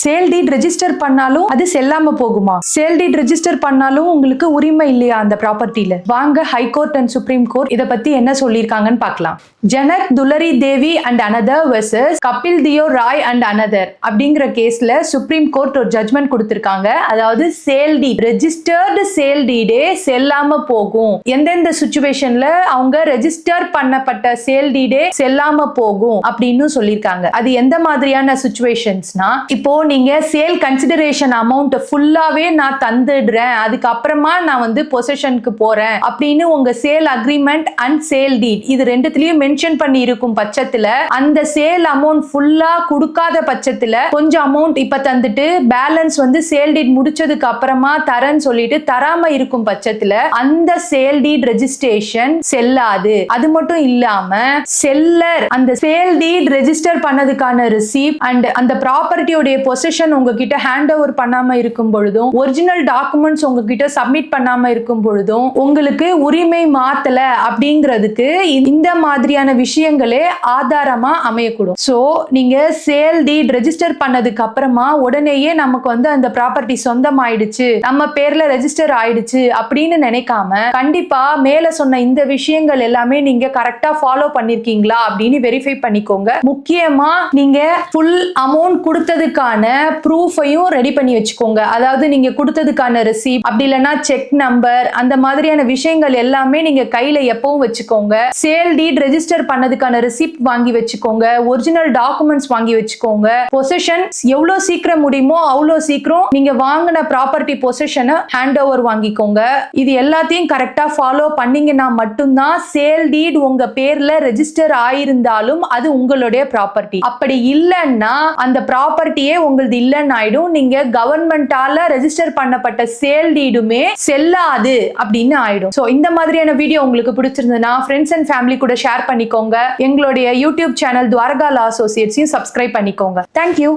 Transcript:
Sale deed register பண்ணாலும் அது செல்லாம போகுமா? சேல் டீட் ரெஜிஸ்டர் பண்ணாலும் உங்களுக்கு உரிமை இல்லையா அந்த ப்ராப்பர்ட்டில? வாங்க ஹைகோர்ட் அண்ட் சுப்ரீம் கோர்ட் இத பத்தி என்ன சொல்லிருக்காங்கன்னு பார்க்கலாம். Janak Dulari Devi and another versus Kapil Deo Rai and another அப்படிங்கிற கேஸ்ல சுப்ரீம் கோர்ட் ஒரு ஜட்மெண்ட் கொடுத்திருக்காங்க. அதாவது சேல் டீட், ரெஜிஸ்டர்டு சேல் டீடே செல்லாம போகும். எந்தெந்த சிச்சுவேஷன்ல அவங்க ரெஜிஸ்டர் பண்ணப்பட்ட சேல் டீடே செல்லாம போகும் அப்படின்னு சொல்லியிருக்காங்க. அது எந்த மாதிரியான சிச்சுவேஷன்ஸ்னா, இப்போ நீங்க சேல் கன்சிடரேஷன் அமௌண்ட் ஃபுல்லாவே நான் தந்துடுறேன், அதுக்கப்புறமா நான் வந்து பொசஷனுக்கு போறேன் அப்படின்னு உங்க சேல் அக்ரிமெண்ட் அண்ட் சேல் டீட் இது ரெண்டுத்திலயும் மென்ஷன் பண்ணி இருக்கும் பட்சத்துல, அந்த சேல் அமௌண்ட் ஃபுல்லா கொடுக்காத பட்சத்துல கொஞ்சம் அமௌண்ட் இப்ப தந்துட்டு பேலன்ஸ் வந்து சேல் டீட் முடிச்சதுக்கு அப்புறமா தரேன்னு சொல்லிட்டு தராம இருக்கும் பட்சத்துல அந்த சேல் டீட் ரெஜிஸ்ட்ரேஷன் செல்லாது. அது மட்டும் இல்லாம செல்லர் அந்த சேல் டீட் ரெஜிஸ்டர் பண்ணதுக்கான ரிசீப்ட் அண்ட் அந்த ப்ராப்பர்ட்டியோட பொசிஷன் உங்ககிட்ட ஹேண்ட் ஓவர் பண்ணாம இருக்கும் பொழுதும், ஒரிஜினல் டாக்குமெண்ட்ஸ் உங்ககிட்ட சப்மிட் பண்ணாம இருக்கும் பொழுதும் உங்களுக்கு உரிமை மாத்தல அப்படிங்கிறதுக்கு இந்த மாதிரியான விஷயங்களே ஆதாரமா அமையக்கூடும். சோ நீங்க சேல் டீட் ரெஜிஸ்டர் பண்ணதுக்கு அப்புறமா உடனேயே நமக்கு வந்து அந்த ப்ராப்பர்ட்டி சொந்தம் ஆயிடுச்சு, நம்ம பேர்ல ரெஜிஸ்டர் ஆயிடுச்சு அப்படின்னு நினைக்காம கண்டிப்பா மேல சொன்ன இந்த விஷயங்கள் எல்லாமே நீங்க கரெக்டா ஃபாலோ பண்ணிருக்கீங்களா அப்படின்னு வெரிஃபை பண்ணிக்கோங்க. முக்கியமா நீங்க ஃபுல் அமௌண்ட் கொடுத்ததுக்கான ப்ரூஃபையும் ரெடி பண்ணி வச்சுக்கோங்க. அதாவது நீங்க கொடுத்ததுக்கான ரிசீப்ட் அப்படி இல்லைன்னா செக் நம்பர் அந்த மாதிரியான விஷயங்கள் எல்லாமே நீங்க கையில எப்பவும் வச்சுக்கோங்க. சேல் டீட் ரெஜிஸ்டர் பண்ணதுக்கான ரிசிப்ட் வாங்கி வச்சுக்கோங்க. ஒரிஜினல் டாக்குமெண்ட்ஸ் வாங்கி வச்சுக்கோங்க. பொசிஷன் எவ்வளவு சீக்கிரம் முடியுமோ அவ்வளவு சீக்கிரம் நீங்க வாங்கின ப்ராப்பர்ட்டி பொசிஷனை ஹேண்ட் ஓவர் வாங்கிக்கோங்க. இது எல்லாத்தையும் கரெக்டா ஃபாலோ பண்ணீங்கன்னா மட்டும்தான் சேல் டீட் உங்க பேர்ல ரெஜிஸ்டர் ஆயிருந்தாலும் அது உங்களுடைய ப்ராப்பர்ட்டி. அப்படி இல்லைன்னா அந்த ப்ராப்பர்ட்டியே உங்களது இல்லைன்னு ஆயிடும். நீங்க கவர்மெண்டால ரெஜிஸ்டர் பண்ணப்பட்ட சேல் டீடுமே செல்லாது அப்படின்னு ஆயிடும். சோ இந்த மாதிரியான வீடியோ உங்களுக்கு பிடிச்சிருந்ததுன்னா ஃப்ரெண்ட்ஸ் அண்ட் ஃபேமிலி கூட ஷேர் பண்ணிக்கோங்க. எங்களுடைய யூடியூப் சேனல் துவாரகா லா அசோசியேட்ஸையும் சப்ஸ்கிரைப் பண்ணிக்கோங்க. தேங்க்யூ.